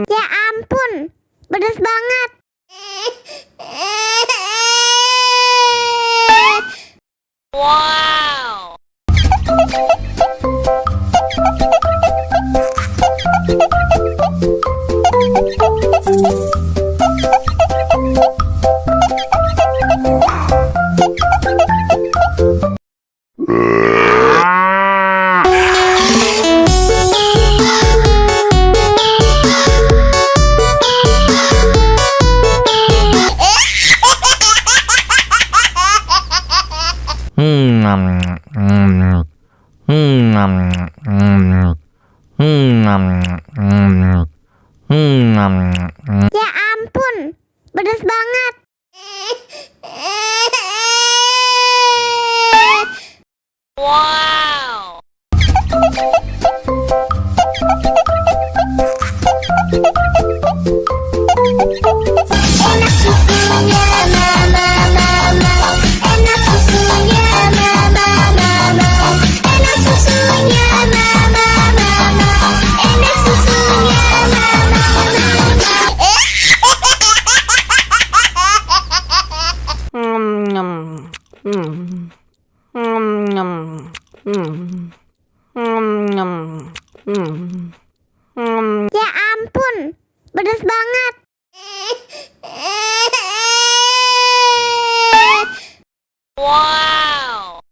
Ya ampun, pedas banget. Wow. Ya ampun, pedas banget. Wow. Enak susunya mama, enak susunya mama, enak susunya mama, enak susunya Ya ampun, pedas banget. Wow.